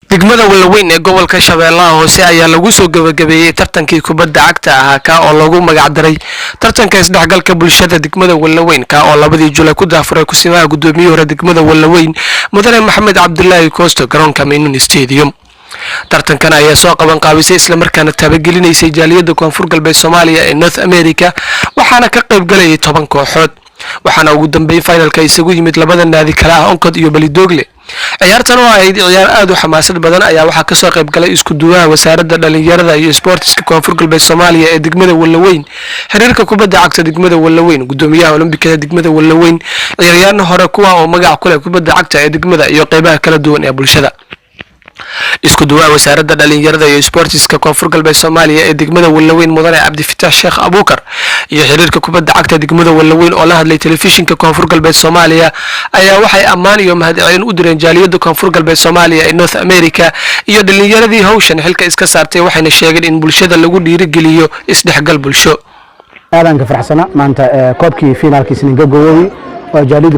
degmada wanlawey ee gobolka Shabeellaha Hoose ayaa lagu soo gabagabeeyay tartankii kubadda cagta ah ka oo lagu magac daray tartanka isdhexgalka bulshada degmada wanlawey ka oo 2 July ku daafuray kusimaha gudoomiyaha hore degmada wanlawey mudane Maxamed Cabdullaahi Kooxda garoonka Maynun Stadium. tartankan ayaa soo qaban qaabisay isla markaana tabagelinaysay jaaliyada koonfur galbeed Soomaaliya ee North America waxaana ka qayb galay 10 kooxood waxaana ugu dambeeyay finalka isagu yimid labada naadi kala ah onkod iyo balidogle. ciyaartan oo ahayd ciyaar aad u xamaasad badan ayaa waxaa ka soo qayb galay isku duwaha wasaaradda dhalinyarada iyo sportska koonfur galbeed Soomaaliya ee degmada wanlawey xiriirka kubadda cagta degmada wanlawey gudoomiyaha Olombikada degmada wanlawey ciyaaryahan hore kuwa oo magac ku leh kubadda cagta ee degmada iyo qaybaha kala duwan ee bulshada. isku duwaha wasaaradda dhalinyarada iyo sportska koonfur galbeed Soomaaliya ee degmada wanlawey mudane Cabdi Fitaax Sheekh Abuukar iyo xiriirka kubadda cagta degmada wanlawey oo la hadlay telefishinka koonfur galbeed Soomaaliya ayaa waxay ammaan iyo mahadcelin u direen jaaliyada koonfur galbeed Soomaaliya ee North America iyo dhalinyaradii hawshan xilka iska saartay waxayna sheegeen in bulshada lagu dhiirigeliyo isdhexgal bulsho. aadan ka faraxsana maanta koobkii finaalkiisna gabagaboway oo jaaliyada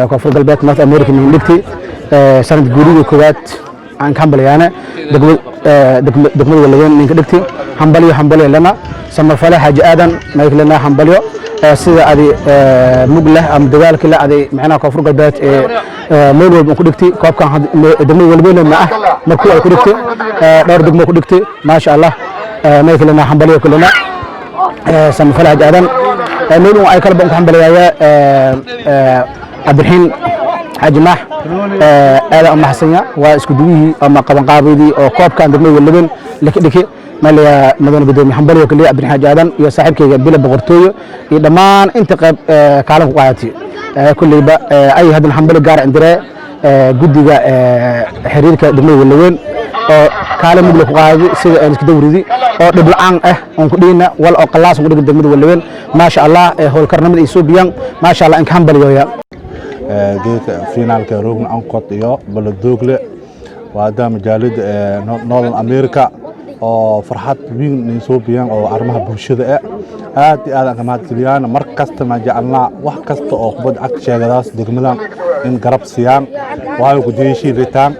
koonfur galbeed North America in dhigtay sanad guuriga koowaad aan kambaliyana degmada wanlawey ninka dhigtay hambaliyo lana samafale xaaji aadan maylana hambaliyo sida adi mugleh am dagaalka la adi macna koonfur galbeed meel walba ku dhigtay koobkan degmada wanlawey ma ah markuu ay ku dhigtay dhowr degmo ku dhigtay ma sha Allah maylana hambaliyo kulana samafale xaaji aadan meel ay kala baan ku hambaliyaya Abdurrahim حاج ماح هذا أم حسنيا واسكدويه أم قبان قابيدي أو كوب كان دمي واللبن لكن ماليا مدن بدومي حنبلي وكلي عبد الحاج آدم يا صاحب كي بلا بغرتوي دمان انت كالم قاعتي كل أي هذا الحنبلي قارع عندنا جدي حريرك دمي واللبن أو كالم مبلغ قاعدي سيد اسكدوري دي أو دبلعان أنكدينا ولا أقلاص مدن دمي واللبن ما شاء الله هو الكرنمد يسوبيان ما شاء الله إنك حنبلي ويا geedka finaalka roogna onkod iyo baladogle waada majaalid North America oo farxad weyn soo biyaan oo arrimaha bulshada aad iyo aad ka mahadceliyaan mar kasta ma jecelnaa wax kasta oo kubad cag sheegadaas degmadan in garab siiyaan waxa ku jeeshii ritaan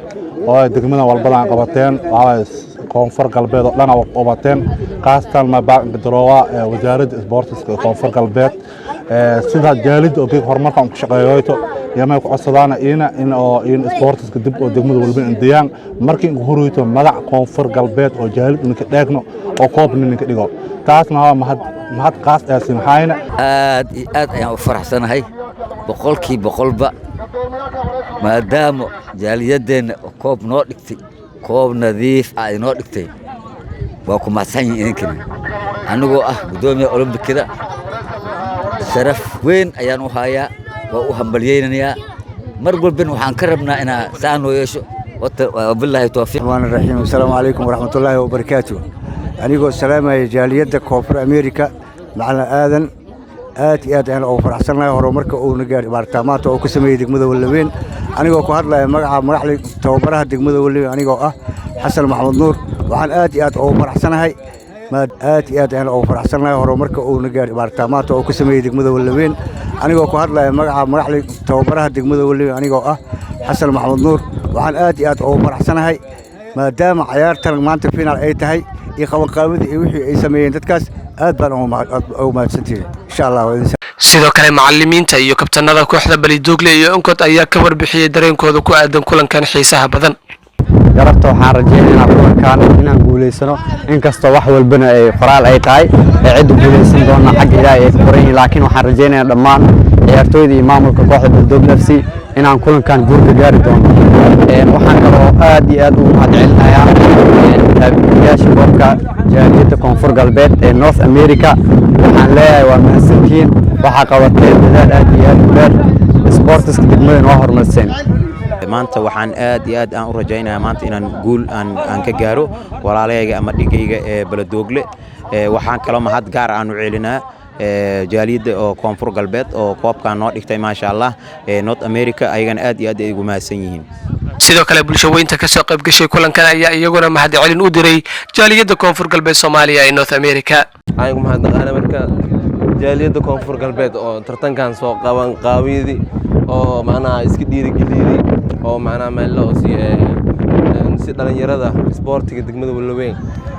oo degmadan walbadaan qabateen waxa koonfur galbeed oo dhan oo qabateen qaastan ma baa daroowa wasaaradda sportska koonfur galbeed sida jaalid oo horumarka ku shaqeeyo ياما كعصدانا إن سبورتس كدب أو دقمة والبين إنديان مركين غرويته مدع كونفر قلبات أو جاهل إنك داقنا أو قاب إنك دقوا تاسنا هذا مهد قاس أسين حاينا آد يعني فرح سنة هاي بقول بقى ما دام جاليدين كوب نوتكتي كوب نظيف أي نوتكتي باكو ما ثاني يمكن أنا جو بدومي أولمبيك كده شرف وين أيانو هايا وهمبليينيا مرقول بين وحان كربنا إنا سانو يشو وبالله توفيق. الرحمن الرحيم السلام عليكم ورحمة الله وبركاته. أنيقو السلام يا جالية كوفر أمريكا معنا آذن آتي أنا أو فرحسنا هرومركا أو نجار بارتامات أو كسمي دقمة واللوين أنيقو كهاد لا مرحلة توبرها دقمة واللوين أنيقو حسن محمد نور وعن آتي أو فرحسنا هاي ما آتي أنا أو فرحسنا هرومركا أو نجار بارتامات أو كسمي دقمة واللوين أنيقو كهاد لا مرحلة توبرها دقمة واللوين أنيقو حسن محمد نور وعن آتي أو فرحسنا هاي ما دام عيارتنا ما أنت فينا أي تهي يقوم قابض يوحي يسمين تتكاس أدبر أو ما تسنتين إن شاء الله. sidoo kale macallimiinta iyo kabtanada kooxda balidogle iyo onkod ayaa ka warbixiyay dareenkooda ku aadan kulankan xiisaha badan. garabta waxaan rajeynaynaa kulankan inaan guuleysano inkastoo wax walbana ay qoraal ay tahay cid guuleysan doona xag Ilaahay ay qoran laakiin waxaan rajeynayaa dhammaan ciyaartooyda iyo maamulka kooxda balidogle FC inaan kulankan guul ka gaari doono. waxaan kaloo aad iyo aad u mahadcelinayaa taageerayaasha koobka jaaliyada koonfur galbeed ee North America waxaan leeyahay waa mahadsantihiin waxa qabateen dadaal aad iyo aad u dheer sportska degmada oo horumarsan. maanta waxaan aad iyo aad aan u rajaynayaa maanta inaan guul aan ka gaaro walaalayga ama dhigayga ee baladogle waxaan kaloo mahad gaar aan u celinaa jaaliyada oo koonfur galbeed oo koobka noo dhigtay ma sha Allah North America ayagana aad iyo aad ay ugu mahadsan yihiin. sidoo kale bulshooyinka ka soo qayb gashay kulankan ayaa iyaguna mahadcelin u diray jaaliyada koonfur galbeed Soomaaliya ee North America. aygu mahadnaqaana marka jaaliyada koonfur galbeed oo tartankan soo qaban qaabiyadi oo macnaha iska dhiirigeliyay oo macnaha meel loo siiyay si dhalinyarada isboortiga degmada Wanlawey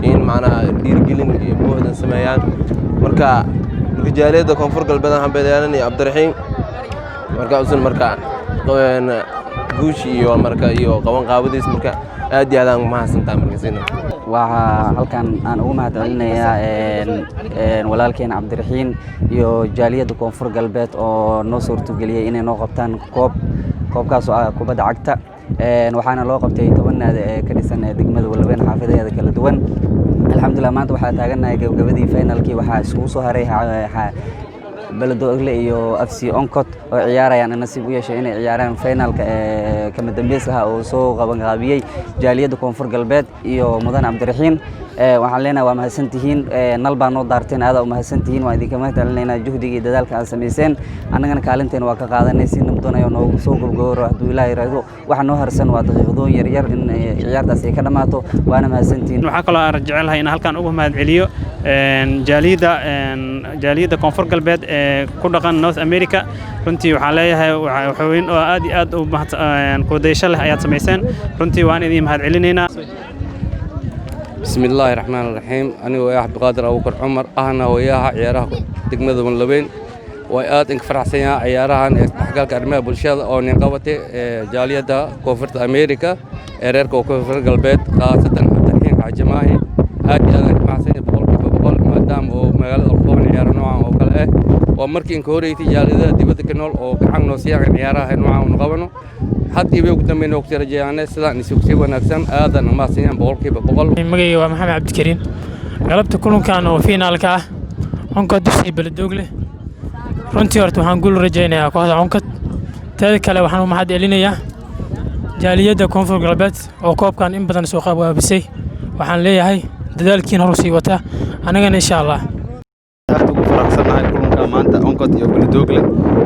in macnaha dhiirigelin iyo buuxdan sameeyaan marka jaaliyadda koonfur galbeed aan beelayaan iyo Cabdiraxiin marka usan marka guushi iyo marka iyo qaban qaabadiis marka aad iyo aad aan mahadsantahay markaasina waxa halkan aan ugu mahadcelinayaa walaalkeen Cabdiraxiin iyo jaaliyadda koonfur galbeed oo noo suurtageliyay inay noo qabtaan koobkaas oo ah kubadda cagta waxaana loo qabtay 10 naadi ka dhisan degmada Wanlawey xaafadeeda kala duwan alxamdulillah maanta waxaa taaganahay gabagabadii finalkii waxaa isku soo haray بلدوغلي iyo FC onkod oo ciyaarayaan nasiib u yeeshay inay ciyaaraan finalka kama dambayska oo soo qaban qaabiyay jaaliyadda koonfur galbeed iyo mudan Cabdiraxiin waxaan leenahay waa mahadsantihiin nal baan noo daarteen aad u mahadsantihiin waa idinka mahadcelinaynaa juhdiga iyo dadaalka aad sameyseen annagana kaalinteena waa ka qaadanay si nabdoon noogu soo gabagabo hadduu Ilaahay yiraahdo waxa noo harsan waa daqiiqadoon yar yar in ciyaartaas ay ka dhamaato waana mahadsantihiin waxa kale aan jecelahay in halkan ugu mahadceliyo jaaliyadda koonfur galbeed ku dhaqan North America runtii waxaan leeyahay waxa weyn oo aad iyo aad u ku daysho leh ayaad sameyseen runtii waan idin mahadcelinaynaa bismillahir rahmaanir rahiim anigu waa Cabdiqaadir Abuukar Cumar ahna hooyaha ciyaaraha degmada Wanlawey way aad in farxsan yahay ciyaarahan isdhexgalka arrimaha bulshada oo nin qabatay jaaliyadda koonfurta America reerka koonfur galbeed qaasatan Cabdiraxiin Xaajimaahi aad iyo aad maxsan boqol maadaama oo magaalada Alqoon ciyaaro noocan oo kale ah oo markii in horeeyay jaaliyadda dibadda ka nool oo gacan noo siiyay ciyaaraha noocan qabano haddii way ugu dambeeyeen oo tirajayaan sidaan isugu wanaagsan aadan ma siiyaan boqolkiiba boqol magayga waa Maxamed Cabdikariin galabta kulankan oo finaalka ah onkod dugsi Beledoogle runtii horta waxaan guul rajaynayaa kooxda onkod teed kale waxaan u mahadcelinayaa jaaliyadda koonfur galbeed oo koobkan in badan soo qaabisay waxaan leeyahay dadaalkiin hor sii wata anagana insha Allah aad ugu faraxsanahay kulanka maanta onkod iyo Beledoogle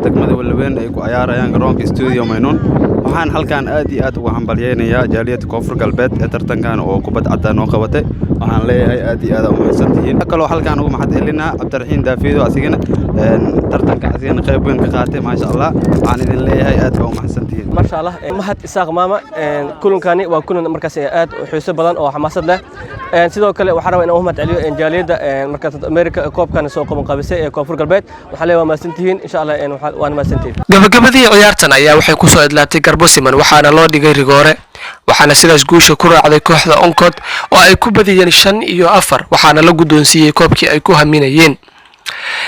degmada Wanlawey ay ku ciyaarayaan garoonka studio Maynoon waxaan halkan aad iyo aad ugu hambalyeeynaya jaaliyadda koonfur galbeed ee tartankan oo kubadda cagta noo qabatay waxaan leeyahay aad iyo aad u mahadsantihiin kale halkan ugu mahadcelinaa Cabdiraxiin Daafido asigana tartanka asigana qayb weyn ka qaatay ma sha Allah waxaan idin leeyahay aad u mahadsantihiin ma sha Allah mahad isaaq maama kulankani waa kulan markaas aad u xiiso badan oo xamaasad leh sidoo kale waxaan rabaa inaan u mahadceliyo jaaliyadda markaas America koobkan soo qaban qaabisay ee koonfur galbeed waxaan leeyahay waa mahadsantihiin insha Allah waan mahadsantihiin gabagabadii ciyaartan ayaa waxay ku soo idlaatay Bosiman waxaana loo dhigay rigoore waxaana sidaas guusha ku raacday kooxda onkod oo ay ku badiyeen 5 iyo 4 waxaana la gudoonsiiyay koobkii ay ku haminayeen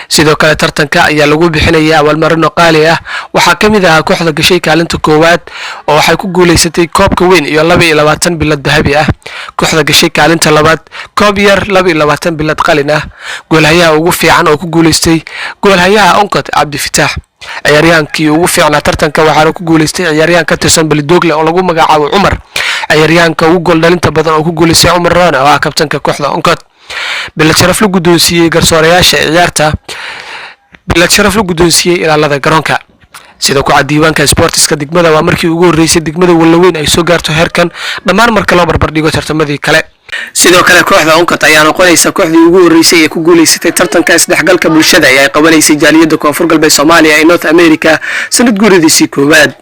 sidoo kale tartanka ayaa lagu bixinayay abaalmarino qaali ah waxa kamid ah kooxda gashay kaalinta koowaad oo waxay ku guuleysatay koobka weyn iyo 22 bilad dahabi ah kooxda gashay kaalinta labaad koob yar 22 bilad qalin ah goolhayaha ugu fiican oo ku guuleystay goolhayaha onkod Cabdi Fitaax ciyaaryahankii ugu fiicnaa tartanka waxaana ku guuleystay ciyaaryahan ka tirsan Beledoogle oo lagu magacaabo Cumar ciyaaryahanka ugu gool dhalinta badan oo ku guuleystay Cumar Rana oo ah kabtanka kooxda onkod bilad sharaf la gudoonsiiyay garsoorayaasha ciyaarta bilad sharaf la gudoonsiiyay ilaalada garoonka sida ku diiwaanka sportiska degmada waa markii ugu horeysay degmada Wanlawey ay soo gaarto heerkan dhammaan marka loo barbar dhigo tartamadii kale sidoo kale kooxda onkod ayaa noqonaysa kooxdii ugu horeysay ee ku guuleysatay tartanka isdhexgalka bulshada ee ay qabanaysay jaaliyadda koonfur galbeed Soomaaliya ee North America sanad guuridii koowaad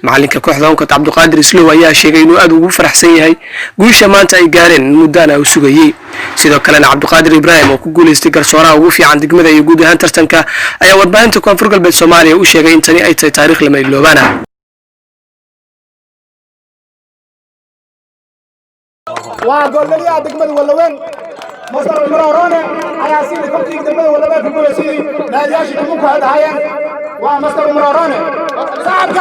macalinka kooxda onkod Cabdiqaadir Islow ayaa sheegay inuu aad ugu faraxsan yahay guusha maanta ay gaareen muddana uu sugayay sidoo kale Cabdiqaadir Ibraahim oo ku guuleystay garsooraha ugu fiican degmada iyo guud ahaan tartanka ayaa warbaahinta koonfur galbeed Soomaaliya u sheegay in tani ay tahay taariikh lama iloobaana waa goolgaliyaha degmada Wanlawey مصدر المرارونة على سيد كوكي دمه ولا ما تقول سيدي نادياش تقولك هذا هيا ومصدر المرارونة صعبك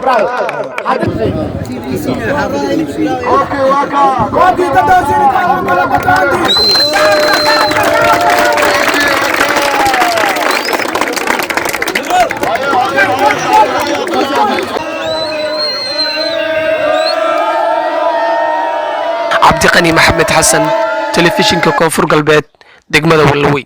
برافو اوكي واكا كوكي تدوسين كلام ولا بتاندي عبد القني محمد حسن تلفزيون كونفور قلبات دقمة Wanlawey